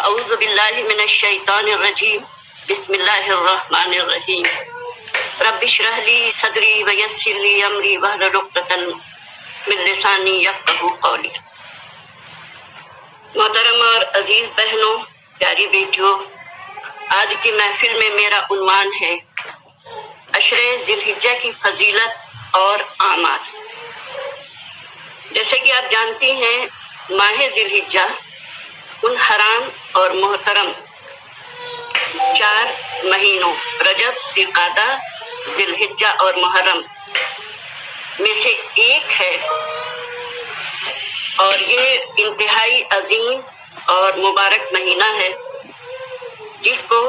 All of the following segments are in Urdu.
اعوذ باللہ من الشیطان الرجیم بسم اللہ الرحمن الرحیم رب اشرح لی صدری ویسر لی امری واحلل عقدۃ من لسانی یفقہوا قولی۔ محترم اور عزیز بہنوں، پیاری بیٹیوں، آج کی محفل میں میرا عنوان ہے عشرے ذی الحجہ کی فضیلت اور اعمال۔ جیسے کہ آپ جانتی ہیں، ماہ ذی الحجہ ان حرام اور محترم 4 مہینوں رجب، ذوالقعدہ، ذی الحجہ اور محرم میں سے ایک ہے، اور یہ انتہائی عظیم اور مبارک مہینہ ہے جس کو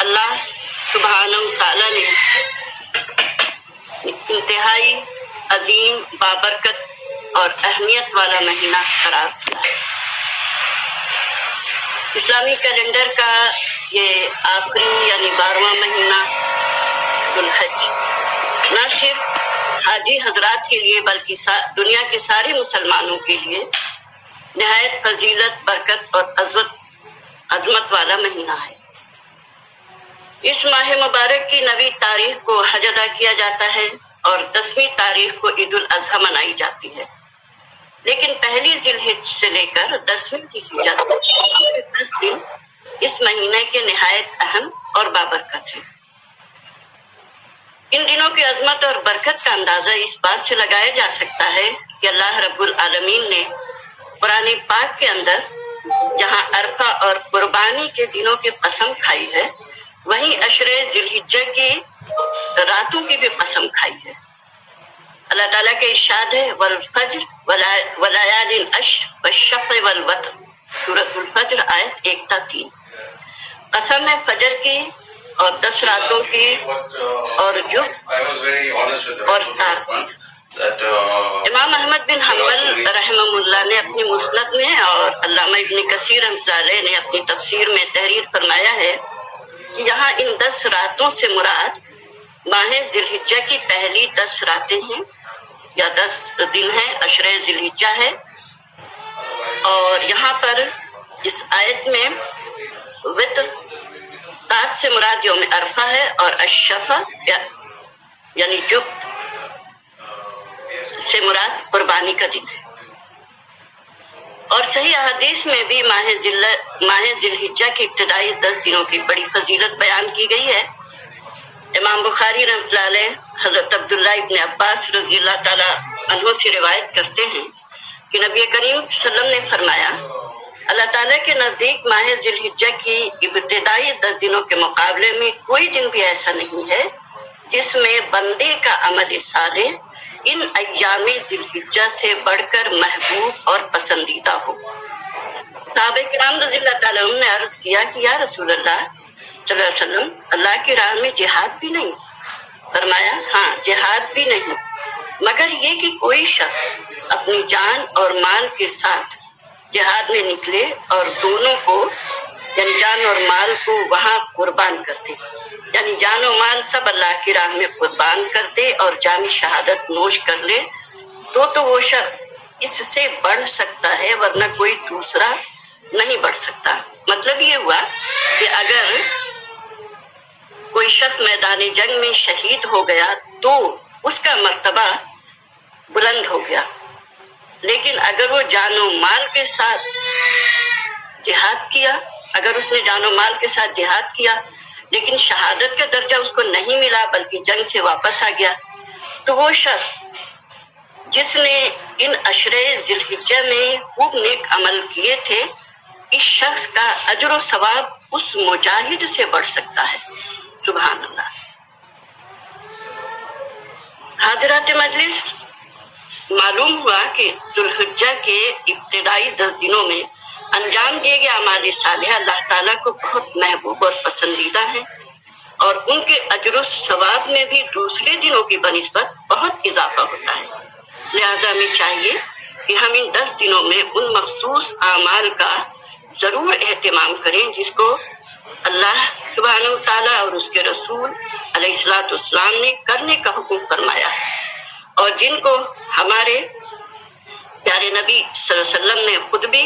اللہ سبحانہ تعالیٰ نے انتہائی عظیم، بابرکت اور اہمیت والا مہینہ قرار دیا ہے۔ اسلامی کیلنڈر کا یہ آخری یعنی 12واں مہینہ ذو الحج نہ صرف حاجی حضرات کے لیے بلکہ دنیا کے سارے مسلمانوں کے لیے نہایت فضیلت، برکت اور عظمت والا مہینہ ہے۔ اس ماہ مبارک کی 9ویں تاریخ کو حج ادا کیا جاتا ہے اور 10ویں تاریخ کو عید الاضحیٰ منائی جاتی ہے، لیکن پہلی ذی الحجہ سے لے کر 10ویں ذی الحجہ تک 10 دن اس مہینے کے نہایت اہم اور بابرکت ہیں۔ ان دنوں کی عظمت اور برکت کا اندازہ اس بات سے لگایا جا سکتا ہے کہ اللہ رب العالمین نے قرآن پاک کے اندر جہاں عرفہ اور قربانی کے دنوں کی قسم کھائی ہے، وہیں عشرے ذی الحجہ کی راتوں کی بھی قسم کھائی ہے۔ اللہ تعالیٰ کے ارشاد ہے والفجر ولیال عشر والشفع والوتر، سورۃ الفجر آیت 1 تا 3۔ قسم ہے فجر کی اور 10 راتوں کی اور جفت اور تار کی۔ امام احمد بن حنبل رحمہ اللہ نے اپنی مسند میں اور علامہ ابن کثیر رحمۃ اللہ علیہ نے اپنی تفسیر میں تحریر فرمایا ہے کہ یہاں ان 10 راتوں سے مراد ماہ ذی الحجہ کی پہلی 10 راتیں ہیں یا 10 دن ہیں، عشرے ذی الحجہ ہے۔ اور یہاں پر اس آیت میں وتر تار سے مراد یوم عرفہ ہے، اور الشفع یعنی جفت سے مراد قربانی کا دن ہے۔ اور صحیح احادیث میں بھی ماہ ذی الحجہ کی ابتدائی 10 دنوں کی بڑی فضیلت بیان کی گئی ہے۔ امام بخاری رحمۃ اللہ علیہ حضرت عبداللہ ابن عباس رضی اللہ تعالیٰ عنہ سے روایت کرتے ہیں کہ نبی کریم صلی اللہ علیہ وسلم نے فرمایا، اللہ تعالیٰ کے نزدیک ماہ ذی الحجہ کی ابتدائی 10 دنوں کے مقابلے میں کوئی دن بھی ایسا نہیں ہے جس میں بندے کا عمل صالح ان ایام ذی الحجہ سے بڑھ کر محبوب اور پسندیدہ ہو۔ صحابہ کرام رضی اللہ تعالیٰ عنہ نے عرض کیا کہ یا رسول اللہ صلی اللہ علیہ وسلم، اللہ کی راہ میں جہاد بھی نہیں؟ فرمایا ہاں، جہاد بھی نہیں، مگر یہ کہ کوئی شخص اپنی جان اور مال کے ساتھ جہاد میں نکلے اور دونوں کو یعنی جان اور مال کو وہاں قربان کر دے، یعنی جان و مال سب اللہ کی راہ میں قربان کر دے اور جام شہادت نوش کر لے، تو وہ شخص اس سے بڑھ سکتا ہے، ورنہ کوئی دوسرا نہیں بڑھ سکتا۔ مطلب یہ ہوا کہ اگر کوئی شخص میدان جنگ میں شہید ہو گیا تو اس کا مرتبہ بلند ہو گیا، لیکن اگر وہ جان و مال کے ساتھ جہاد کیا، اگر اس نے جان و مال کے ساتھ جہاد کیا لیکن شہادت کا درجہ اس کو نہیں ملا بلکہ جنگ سے واپس آ گیا، تو وہ شخص جس نے ان عشرے ذی الحجہ میں خوب نیک عمل کیے تھے، اس شخص کا اجر و ثواب اس مجاہد سے بڑھ سکتا ہے۔ سبحان اللہ۔ حاضرات مجلس، معلوم ہوا کہ ذو الحجہ کے ابتدائی 10 دنوں میں انجام دیے گئے اعمال صالحہ اللہ تعالیٰ کو بہت محبوب اور پسندیدہ ہیں، اور ان کے اجر و ثواب میں بھی دوسرے دنوں کی بنسبت بہت اضافہ ہوتا ہے۔ لہذا ہمیں چاہیے کہ ہم ان 10 دنوں میں ان مخصوص اعمال کا ضرور اہتمام کریں جس کو اللہ سبحانہ وتعالیٰ اور اس کے رسول علیہ الصلوۃ والسلام نے کرنے کا حکم فرمایا ہے، اور جن کو ہمارے پیارے نبی صلی اللہ علیہ وسلم نے خود بھی،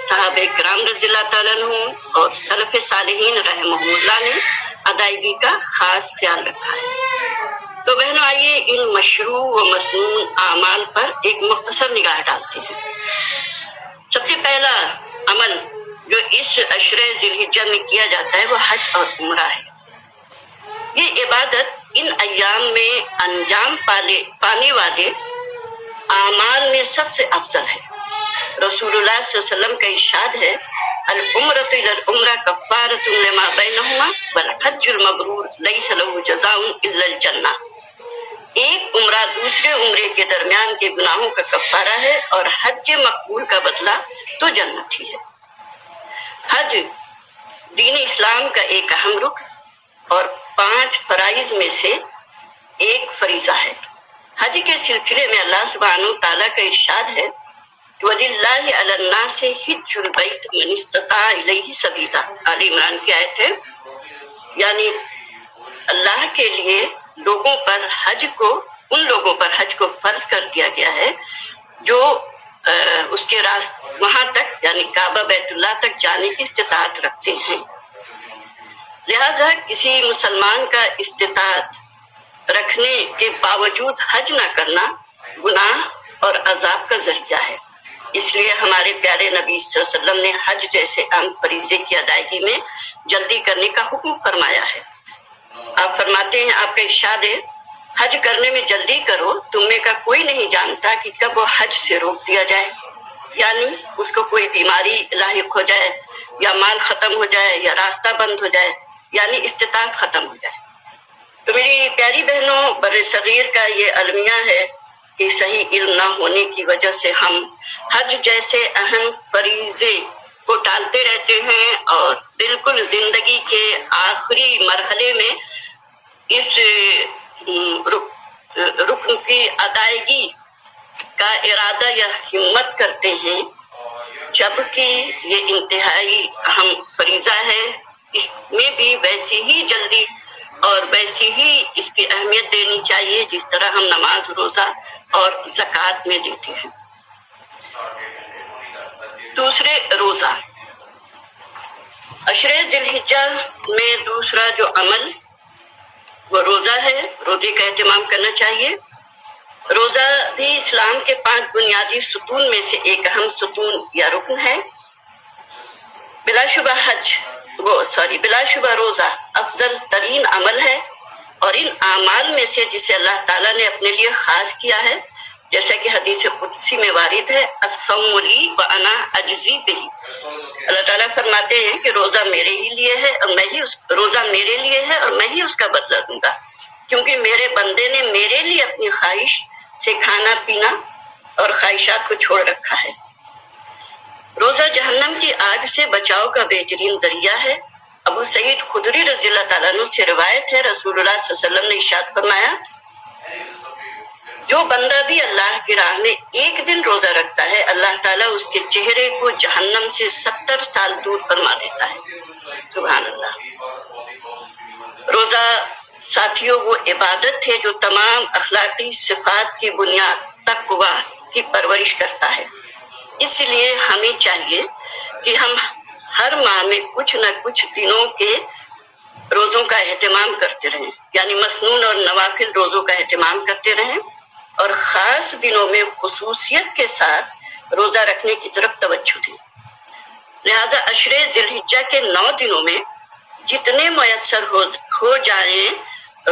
صحابہ کرام رضی اللہ تعالیٰ عنہ اور سلف صالحین رحمہ اللہ نے ادائیگی کا خاص خیال رکھا ہے۔ تو بہنوں آئیے ان مشروع و مسنون اعمال پر ایک مختصر نگاہ ڈالتے ہیں۔ سب سے پہلا عمل جو اس عشرہ ذی الحجہ میں کیا جاتا ہے وہ حج اور عمرہ ہے۔ یہ عبادت ان ایام میں انجام پانے والے اعمال میں سب سے افضل ہے۔ رسول اللہ صلی اللہ علیہ وسلم کا ارشاد ہے، العمرۃ الی العمرہ کفارۃ لما بینہما والحج المبرور لیس له جزاء الا الجنہ۔ ایک عمرہ دوسرے عمرے کے درمیان کے گناہوں کا کفارہ ہے اور حج مقبول کا بدلہ تو جنت ہی ہے۔ حج دین اسلام کا ایک اہم رکن اور 5 فرائض میں سے ایک فریضہ ہے۔ حج کے سلسلے میں اللہ سبحانہ تعالیٰ کا ارشاد ہے کہ وَلِلَّهِ عَلَى النَّاسِ حِجُّ الْبَيْتِ مَنِ اسْتَطَاعَ إِلَيْهِ سَبِيلًا، آل عمران کی آیت ہے، یعنی اللہ کے لیے ان لوگوں پر حج کو فرض کر دیا گیا ہے جو اس کے وہاں تک یعنی کعبہ بیت اللہ تک جانے کی استطاعت رکھتے ہیں۔ لہذا کسی مسلمان کا استطاعت رکھنے کے باوجود حج نہ کرنا گناہ اور عذاب کا ذریعہ ہے۔ اس لیے ہمارے پیارے نبی صلی اللہ علیہ وسلم نے حج جیسے اہم فریضے کی ادائیگی میں جلدی کرنے کا حکم فرمایا ہے۔ آپ فرماتے ہیں، آپ کا ارشاد ہے، حج کرنے میں جلدی کرو، تم میں کا کوئی نہیں جانتا کہ کب وہ حج سے روک دیا جائے، یعنی اس کو کوئی بیماری لاحق ہو جائے یا مال ختم ہو جائے یا راستہ بند ہو جائے، یعنی استطاعت ختم ہو جائے۔ تو میری پیاری بہنوں، بر صغیر کا یہ المیہ ہے کہ صحیح علم نہ ہونے کی وجہ سے ہم حج جیسے اہم فریضے کو ٹالتے رہتے ہیں اور بالکل زندگی کے آخری مرحلے میں اس رکن کی ادائیگی کا ارادہ یا ہمت کرتے ہیں، جبکہ یہ انتہائی اہم فریضہ ہے۔ اس میں بھی ویسی ہی جلدی اور ویسی ہی اس کی اہمیت دینی چاہیے جس طرح ہم نماز، روزہ اور زکوٰۃ میں دیتے ہیں۔ دوسرے، روزہ۔ عشرہ ذی الحجہ میں دوسرا جو عمل وہ روزہ ہے، روزے کا اہتمام کرنا چاہیے۔ روزہ بھی اسلام کے 5 بنیادی ستون میں سے ایک اہم ستون یا رکن ہے۔ بلا شبہ روزہ افضل ترین عمل ہے اور ان اعمال میں سے جسے اللہ تعالیٰ نے اپنے لیے خاص کیا ہے، جیسا کہ حدیث قدسی میں وارد ہے، الصوم لی وانا اجزی بہ۔ اللہ تعالیٰ فرماتے ہیں کہ روزہ میرے لیے ہے اور میں ہی اس کا بدلہ دوں گا، کیونکہ میرے بندے نے میرے لیے اپنی خواہش سے کھانا پینا اور خواہشات کو چھوڑ رکھا ہے۔ روزہ جہنم کی آگ سے بچاؤ کا بہترین ذریعہ ہے۔ ابو سعید خدری رضی اللہ تعالیٰ عنہ سے روایت ہے، رسول اللہ صلی اللہ علیہ وسلم نے ارشاد فرمایا، جو بندہ بھی اللہ کی راہ میں ایک دن روزہ رکھتا ہے، اللہ تعالیٰ اس کے چہرے کو جہنم سے 70 سال دور فرما دیتا ہے۔ سبحان اللہ۔ روزہ ساتھیوں وہ عبادت ہے جو تمام اخلاقی صفات کی بنیاد تقویٰ کی پرورش کرتا ہے۔ اس لیے ہمیں چاہیے کہ ہم ہر ماہ میں کچھ نہ کچھ دنوں کے روزوں کا اہتمام کرتے رہیں، یعنی مسنون اور نوافل روزوں کا اہتمام کرتے رہیں اور خاص دنوں میں خصوصیت کے ساتھ روزہ رکھنے کی طرف توجہ دیں۔ لہذا عشرہ ذی الحجہ کے 9 دنوں میں جتنے میسر ہو جائیں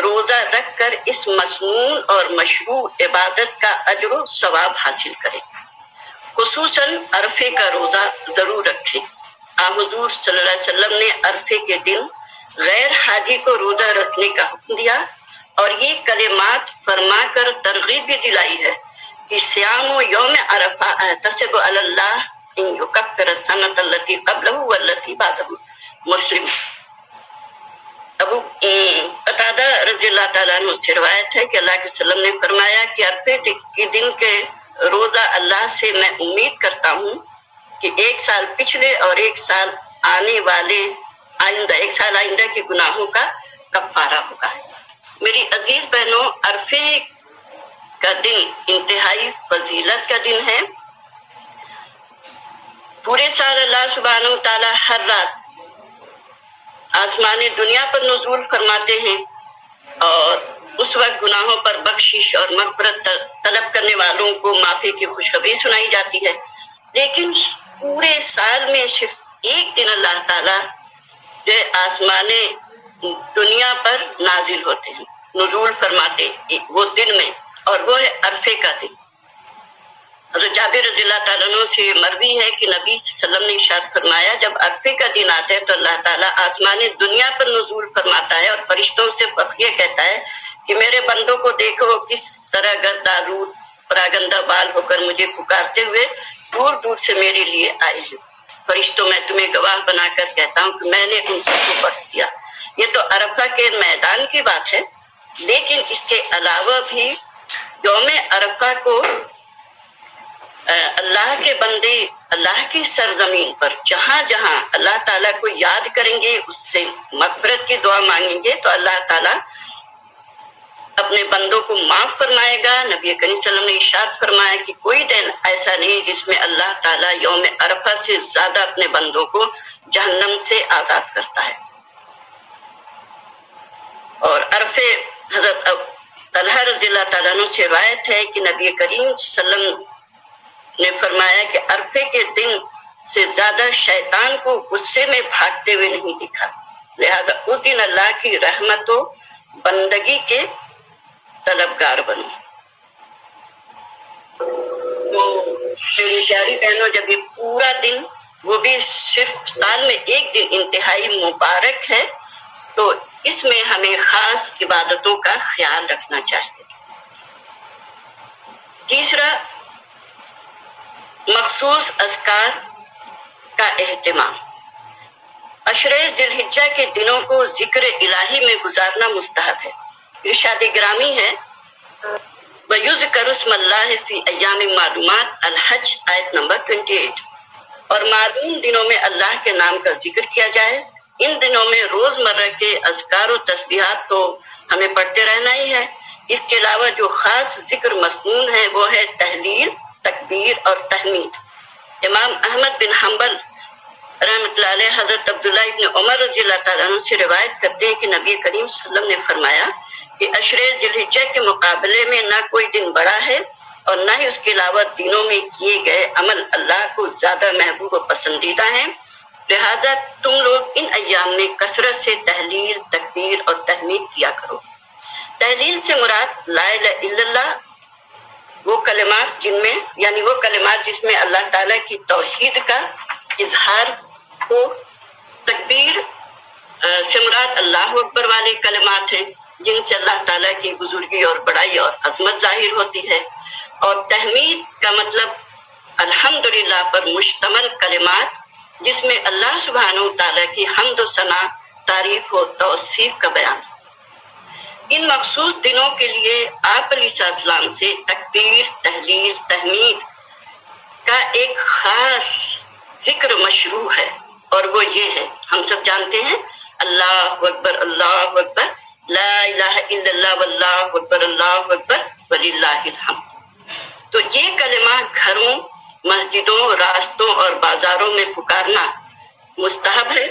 روزہ رکھ کر اس مسنون اور مشروع عبادت کا اجر و ثواب حاصل کریں۔ خصوصاً عرفے کا روزہ ضرور رکھیں۔ حضور صلی اللہ علیہ وسلم نے عرفے کے دن غیر حاجی کو روزہ رکھنے کا حکم دیا اور یہ کلمات فرما کر ترغیب بھی دلائی ہے کہ صیام یوم عرفہ احتسب علی اللہ ان یکفر السنۃ التي قبلہ والتي بعدہ۔ مسلم۔ ابو قتادہ رضی اللہ تعالیٰ عنہ سے روایت ہے کہ اللہ کے وسلم نے فرمایا کہ عرفے کے دن کے روزہ اللہ سے میں امید کرتا ہوں کہ ایک سال پچھلے اور ایک سال آئندہ کے گناہوں کا کفارہ ہوگا۔ میری عزیز بہنوں، عرفے کا دن انتہائی فضیلت کا دن ہے پورے سال اللہ سبحانہ و تعالیٰ ہر رات آسمان دنیا پر نزول فرماتے ہیں، اور اس وقت گناہوں پر بخشش اور مغفرت طلب کرنے والوں کو معافی کی خوشخبری سنائی جاتی ہے۔ لیکن پورے سال میں صرف ایک دن اللہ تعالیٰ جو آسمان دنیا پر نازل ہوتے ہیں، نزول فرماتے وہ دن میں، اور وہ ہے عرفے کا دن۔ حضرت جابر رضی اللہ تعالیٰ عنہ سے مروی ہے کہ نبی صلی اللہ علیہ وسلم نے ارشاد فرمایا، جب عرفے کا دن آتا ہے تو اللہ تعالیٰ آسمان دنیا پر نزول فرماتا ہے اور فرشتوں سے یہ کہتا ہے کہ میرے بندوں کو دیکھو وہ کس طرح گردآلود پراگندہ بال ہو کر مجھے پکارتے ہوئے دور دور سے میرے لیے آئے ہیں۔ فرشتوں، میں تمہیں گواہ بنا کر کہتا ہوں کہ میں نے ان سب کو پڑھ دیا۔ یہ تو عرفہ کے میدان کی بات ہے، لیکن اس کے علاوہ بھی یوم عرفہ کو اللہ کے بندے اللہ کی سرزمین پر جہاں جہاں اللہ تعالیٰ کو یاد کریں گے، اس سے مغفرت کی دعا مانگیں گے، تو اللہ تعالیٰ اپنے بندوں کو معاف فرمائے گا۔ نبی کریم صلی اللہ علیہ وسلم نے ارشاد فرمایا کہ کوئی دن ایسا نہیں جس میں اللہ تعالیٰ یوم عرفہ سے زیادہ اپنے بندوں کو جہنم سے آزاد کرتا ہے۔ اور عرفے حضرت طلحہ رضی اللہ تعالیٰ عنہ سے روایت ہے کہ نبی کریم صلی اللہ علیہ وسلم نے فرمایا کہ عرفے کے دن سے زیادہ شیطان کو غصے میں بھاگتے ہوئے نہیں دکھا، لہذا اس دن اللہ کی رحمت و بندگی کے طلبگار بنو۔ تو میری پیاری بہنوں، جب یہ پورا دن، وہ بھی صرف سال میں ایک دن، انتہائی مبارک ہے، تو اس میں ہمیں خاص عبادتوں کا خیال رکھنا چاہیے۔ تیسرا، مخصوص اذکار کا اہتمام۔ عشرہ ذی الحجہ کے دنوں کو ذکر الہی میں گزارنا مستحب ہے۔ ارشاد گرامی ہے، وَيُذْكَرُ اسْمَ اللَّهِ فِي أَيَّامٍ مَّعْلُومَاتٍ الحج آیت نمبر 28، اور معلوم دنوں میں اللہ کے نام کا ذکر کیا جائے۔ ان دنوں میں روز مرہ کے اذکار و تسبیحات تو ہمیں پڑھتے رہنا ہی ہے، اس کے علاوہ جو خاص ذکر مسنون ہے وہ ہے تہلیل، تکبیر اور تحمید۔ امام احمد بن حنبل رحمۃ اللہ علیہ حضرت عبداللہ ابن عمر رضی اللہ تعالیٰ عنہ سے روایت کرتے ہیں کہ نبی کریم صلی اللہ علیہ وسلم نے فرمایا کہ عشرہ ذی الحجہ کے مقابلے میں نہ کوئی دن بڑا ہے اور نہ ہی اس کے علاوہ دنوں میں کیے گئے عمل اللہ کو زیادہ محبوب و پسندیدہ ہیں، لہٰذا تم لوگ ان ایام میں کثرت سے تہلیل، تکبیر اور تحمید کیا کرو۔ تہلیل سے مراد لا الہ الا اللہ، وہ کلمات جن میں، یعنی وہ کلمات جس میں اللہ تعالیٰ کی توحید کا اظہار ہو۔ تکبیر سے مراد اللہ اکبر والے کلمات ہیں جن سے اللہ تعالیٰ کی بزرگی اور بڑائی اور عظمت ظاہر ہوتی ہے۔ اور تحمید کا مطلب الحمدللہ پر مشتمل کلمات جس میں اللہ سبحانہ و تعالیٰ کی حمد و ثنا، تعریف و توصیف کا بیان۔ ان مخصوص دنوں کے لیے آپ علیہ السلام سے تکبیر، تہلیل، تحمید کا ایک خاص ذکر مشروع ہے، اور وہ یہ ہے، ہم سب جانتے ہیں، اللہ اکبر، اللہ اکبر، لا الہ الا اللہ، واللہ اکبر، اللہ اکبر، وللہ الحمد۔ تو یہ کلمہ گھروں، مسجدوں، راستوں اور بازاروں میں پکارنا مستحب ہے،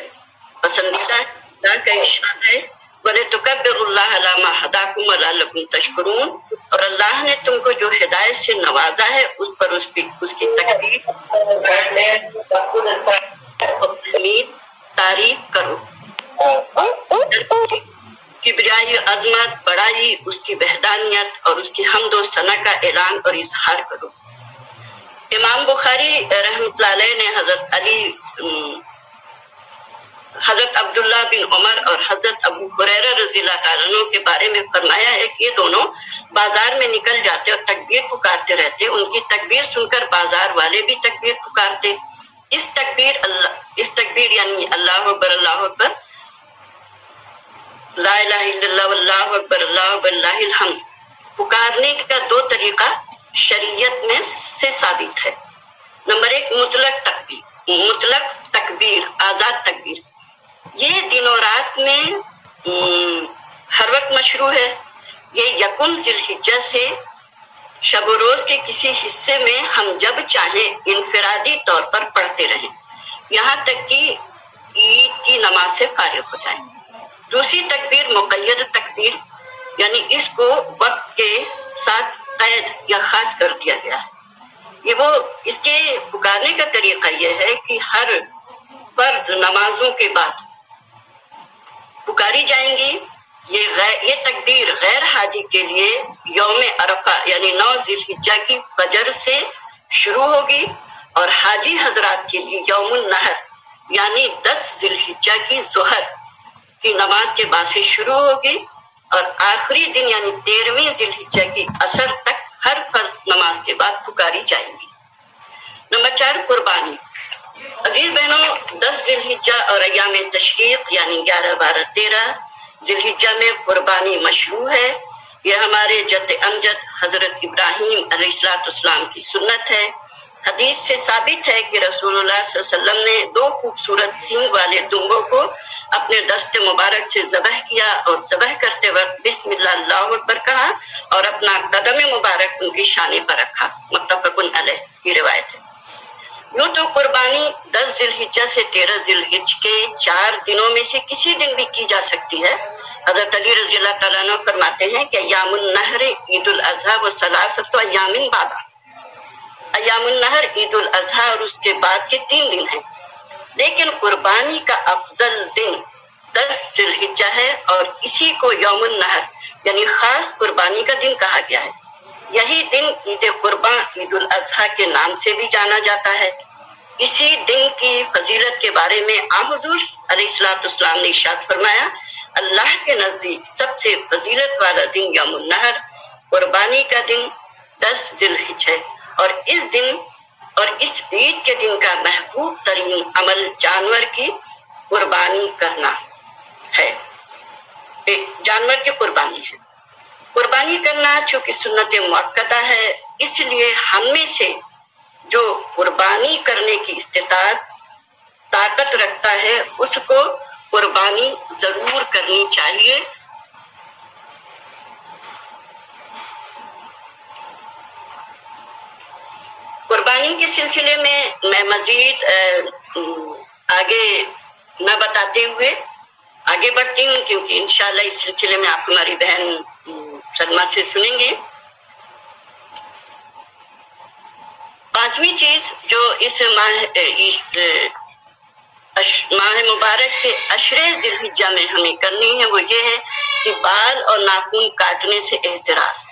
پسندیدہ ہے۔ اللہ کا ارشاد ہے، وَلِتُكَبِّرُوا اللَّهَ عَلَىٰ مَا هَدَاكُمْ وَلَعَلَّكُمْ تَشْكُرُونَ، اور اللہ نے تم کو جو ہدایت سے نوازا ہے اس پر اس کی تکبیر، حمید، تعریف کرو۔ کبریائی، عظمت، بڑائی، اس کی وحدانیت اور اس کی حمد و ثنا کا اعلان اور اظہار کرو۔ امام بخاری رحمۃ اللہ علیہ نے حضرت عبداللہ بن عمر اور حضرت ابو ہریرہ رضی اللہ تعالیٰ عنہ کے بارے میں فرمایا ہے کہ یہ دونوں بازار میں نکل جاتے اور تکبیر پکارتے رہتے، ان کی تکبیر سن کر بازار والے بھی تکبیر پکارتے۔ اس تکبیر یعنی اللہ اکبر، اللہ اکبر، لا الہ الا اللہ، واللہ اکبر، اللہ اکبر، للہ الحمد پکارنے کا دو طریقہ شریعت میں سے ثابت ہے۔ نمبر ایک، مطلق تکبیر، آزاد تکبیر، یہ دن و رات میں ہر وقت مشروع ہے۔ یہ یکم ذی الحجہ سے شب و روز کے کسی حصے میں ہم جب چاہیں انفرادی طور پر پڑھتے رہیں، یہاں تک کہ عید کی نماز سے فارغ ہو جائیں۔ دوسری تکبیر مقید تکبیر، یعنی اس کو وقت کے ساتھ قید یا خاص کر دیا گیا ہے۔ اس کے پکارنے کا طریقہ یہ ہے کہ ہر فرض نمازوں کے بعد پکاری جائیں گی۔ یہ تکبیر غیر حاجی کے لیے یوم عرفہ یعنی 9 ذی الحجہ کی فجر سے شروع ہوگی، اور حاجی حضرات کے لیے یوم النحر یعنی 10 ذی الحجہ کی ظہر کی نماز کے بعد سے شروع ہوگی، اور آخری دن یعنی 13ویں ذی الحجہ کی عصر تک ہر فرض نماز کے بعد پکاری جائے گی۔ نمبر 4، قربانی۔ عزیز بہنوں، 10 ذی الحجہ اور ایام تشریق یعنی 11، 12، 13 ذی الحجہ میں قربانی مشروع ہے۔ یہ ہمارے جد امجد حضرت ابراہیم علیہ السلام کی سنت ہے۔ حدیث سے ثابت ہے کہ رسول اللہ صلی اللہ علیہ وسلم نے 2 خوبصورت سینگ والے دمبوں کو اپنے دست مبارک سے ذبح کیا، اور ذبح کرتے وقت بسم اللہ اللہ اکبر کہا اور اپنا قدم مبارک ان کی شانے پر رکھا۔ متفق علیہ کی روایت ہے۔ یوں تو قربانی 10 ذی الحجہ سے 13 ذی الحجہ کے 4 دنوں میں سے کسی دن بھی کی جا سکتی ہے۔ حضرت علی رضی اللہ تعالیٰ عنہ فرماتے ہیں کہ ایام النحر عید الاضحیٰ و ثلاثۃ ایام بعد۔ ایام النحر عید الاضحیٰ اور اس کے بعد کے 3 دن ہیں، لیکن قربانی کا افضل دن 10 ذی الحجہ ہے، اور اسی کو یوم النحر یعنی خاص قربانی کا دن کہا گیا ہے۔ یہی دن عید قرباں عید الاضحیٰ کے نام سے بھی جانا جاتا ہے۔ اسی دن کی فضیلت کے بارے میں آن حضور علیہ السلام نے ارشاد فرمایا، اللہ کے نزدیک سب سے فضیلت والا دن یوم النحر قربانی کا دن 10 ذی الحجہ ہے، اور اس عید کے دن کا محبوب ترین عمل جانور کی قربانی کرنا ہے۔ جانور کی قربانی ہے۔ قربانی کرنا چونکہ سنت مؤکدہ ہے، اس لیے ہم میں سے جو قربانی کرنے کی طاقت رکھتا ہے اس کو قربانی ضرور کرنی چاہیے۔ قربانی کے سلسلے میں مزید آگے نہ بتاتے ہوئے آگے بڑھتی ہوں، کیونکہ انشاءاللہ اس سلسلے میں آپ ہماری بہن سلمہ سے سنیں گے۔ 5ویں چیز جو اس ماہ مبارک کے عشرے ذی الحجہ میں ہمیں کرنی ہے وہ یہ ہے کہ بال اور ناخن کاٹنے سے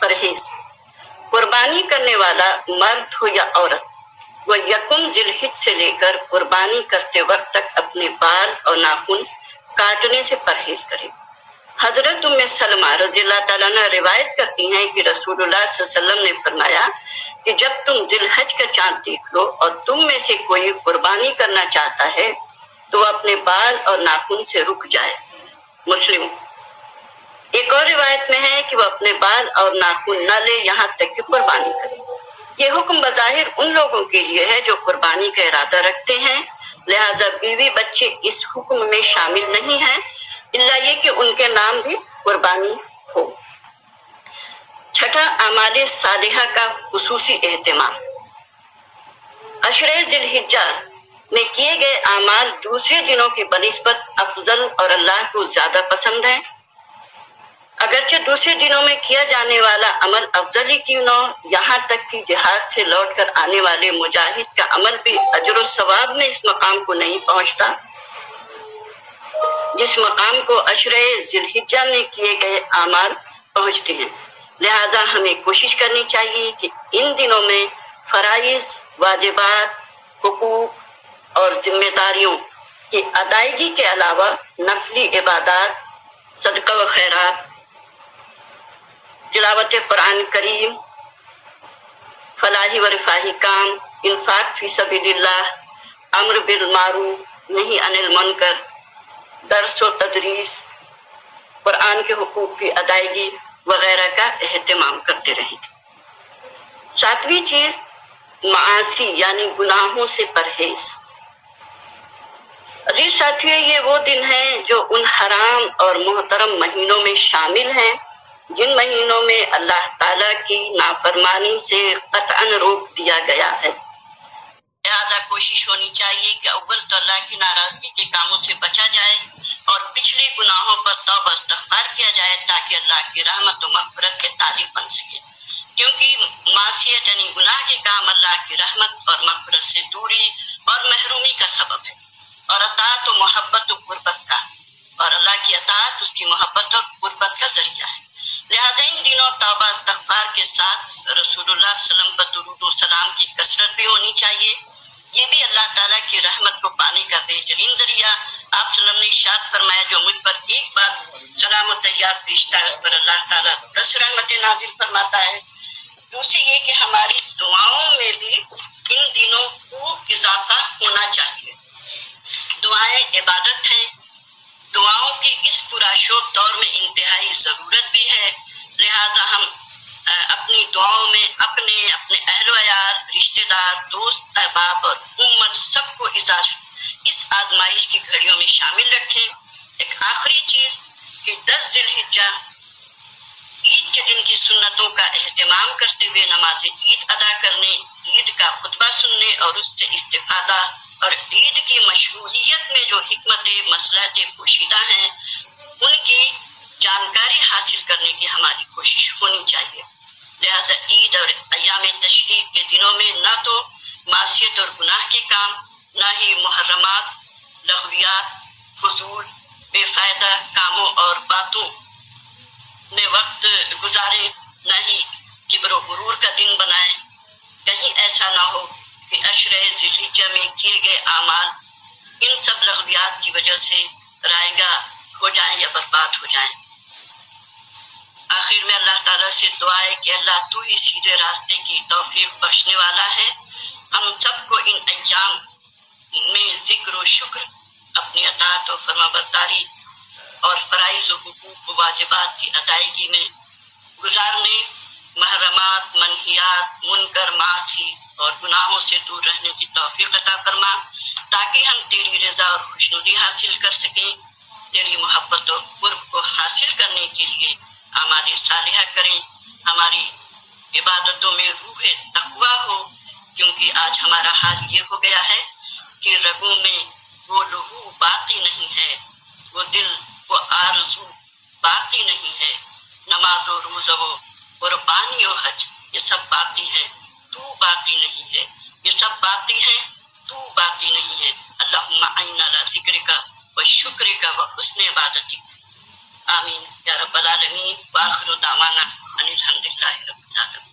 پرہیز۔ قربانی کرنے والا مرد ہو یا عورت، وہ 1 ذی الحجہ سے لے کر قربانی کرتے وقت تک اپنے بال اور ناخن کاٹنے سے پرہیز کرے۔ حضرت ام سلمہ رضی اللہ تعالیٰ عنہ روایت کرتی ہیں کہ رسول اللہ صلی اللہ علیہ وسلم نے فرمایا کہ جب تم ذی الحجہ کا چاند دیکھ لو اور تم میں سے کوئی قربانی کرنا چاہتا ہے تو وہ اپنے بال اور ناخن سے رک جائے۔ مسلم۔ ایک اور روایت میں ہے کہ وہ اپنے بال اور ناخن نہ لے یہاں تک کہ قربانی کرے۔ یہ حکم بظاہر ان لوگوں کے لیے ہے جو قربانی کا ارادہ رکھتے ہیں، لہذا بیوی بچے اس حکم میں شامل نہیں ہیں، الا یہ کہ ان کے نام بھی قربانی ہو۔ 6، اعمال صالحہ کا خصوصی اہتمام۔ عشرے ذی الحجہ میں کیے گئے اعمال دوسرے دنوں کی بنسبت افضل اور اللہ کو زیادہ پسند ہیں۔ اگرچہ دوسرے دنوں میں کیا جانے والا عمل افضل ہی کیوں نہ ہو، یہاں تک کہ جہاد سے لوٹ کر آنے والے مجاہد کا عمل بھی اجر و ثواب میں اس مقام کو نہیں پہنچتا جس مقام کو عشرے ذی الحجہ میں کیے گئے اعمال پہنچتے ہیں۔ لہذا ہمیں کوشش کرنی چاہیے کہ ان دنوں میں فرائض، واجبات، حقوق اور ذمہ داریوں کی ادائیگی کے علاوہ نفلی عبادات، صدقہ و خیرات، تلاوت قرآن کریم، فلاحی و رفاہی کام، انفاق فی سبیل اللہ، امر بالمعروف، نہی عن المنکر، درس و تدریس، قرآن کے حقوق کی ادائیگی وغیرہ کا اہتمام کرتے رہیں۔ 7ویں چیز معاصی یعنی گناہوں سے پرہیز۔ عزیز ساتھیو، یہ وہ دن ہیں جو ان حرام اور محترم مہینوں میں شامل ہیں جن مہینوں میں اللہ تعالیٰ کی نافرمانی سے قطعاً روک دیا گیا ہے۔ لہٰذا کوشش ہونی چاہیے کہ اول تو اللہ کی ناراضگی کے کاموں سے بچا جائے اور پچھلے گناہوں پر توبہ استغفار کیا جائے تاکہ اللہ کی رحمت و مغفرت کے طالب بن سکے، کیونکہ معصیت یعنی گناہ کے کام اللہ کی رحمت اور مغفرت سے دوری اور محرومی کا سبب ہے، اور اطاعت و محبت و قربت کا، اور اللہ کی اطاعت اس کی محبت اور قربت کا ذریعہ ہے۔ لہٰذا ان دنوں توبہ استغفار کے ساتھ رسول اللہ صلی اللہ علیہ وسلم پر درود و سلام کی کثرت بھی ہونی چاہیے، یہ بھی اللہ تعالیٰ کی رحمت کو پانے کا بہترین ذریعہ۔ آپ صلی اللہ علیہ وسلم نے ارشاد فرمایا جو مجھ پر ایک بار سلام و تحیات بھیجتا ہے اس پر اللہ تعالیٰ 10 رحمتیں نازل فرماتا ہے۔ دوسری یہ کہ ہماری دعاؤں میں بھی ان دنوں کو اضافہ ہونا چاہیے۔ دعائیں عبادت ہیں، دعاؤں کی اس پرآشوب دور میں انتہائی ضرورت بھی ہے، لہذا ہم اپنی دعاؤں میں اپنے اہل و عیال، رشتہ دار، دوست احباب اور امت سب کو اس آزمائش کی گھڑیوں میں شامل رکھیں۔ ایک آخری چیز کہ 10 ذی الحجہ عید کے دن کی سنتوں کا اہتمام کرتے ہوئے نماز عید ادا کرنے، عید کا خطبہ سننے اور اس سے استفادہ، اور عید کی مشروعیت میں جو حکمتیں مصلحتیں پوشیدہ ہیں ان کی جانکاری حاصل کرنے کی ہماری کوشش ہونی چاہیے۔ لہذا عید اور ایام تشریق کے دنوں میں نہ تو معصیت اور گناہ کے کام، نہ ہی محرمات، لغویات، فضول بے فائدہ کاموں اور باتوں میں وقت گزارے، نہ ہی کبر و غرور کا دن بنائیں۔ کہیں ایسا نہ ہو کہ عشرہ ذی الحجہ میں کیے گئے اعمال ان سب لغویات کی وجہ سے رائیگاں ہو جائیں یا برباد ہو جائیں۔ آخر میں اللہ تعالیٰ سے دعا ہے کہ اللہ تو ہی سیدھے راستے کی توفیق بخشنے والا ہے۔ ہم سب کو ان ایام میں ذکر و شکر، اپنی اطاعت و فرمانبرداری اور فرائض و حقوق و واجبات کی ادائیگی میں گزارنے، محرمات، منہیات، منکر، معاصی اور گناہوں سے دور رہنے کی توفیق عطا فرما تاکہ ہم تیری رضا اور خوشنودی حاصل کر سکیں۔ تیری محبت اور قرب کو حاصل کرنے کے لیے اعمال صالحہ کریں، ہماری عبادتوں میں روح تقویٰ ہو، کیونکہ آج ہمارا حال یہ ہو گیا ہے کہ رگوں میں وہ لہو باقی نہیں ہے، وہ دل، وہ آرزو باقی نہیں ہے۔ نماز و روزہ و قربانی و حج یہ سب باقی ہیں، تو باقی نہیں ہے، یہ سب باقی ہیں، تو باقی نہیں ہے۔ اللہم اعنا علی ذکرک و شکرک و حسن عبادتک، آمین یا رب العالمین۔ وآخر دعوانا ان الحمدللہ رب العالمین۔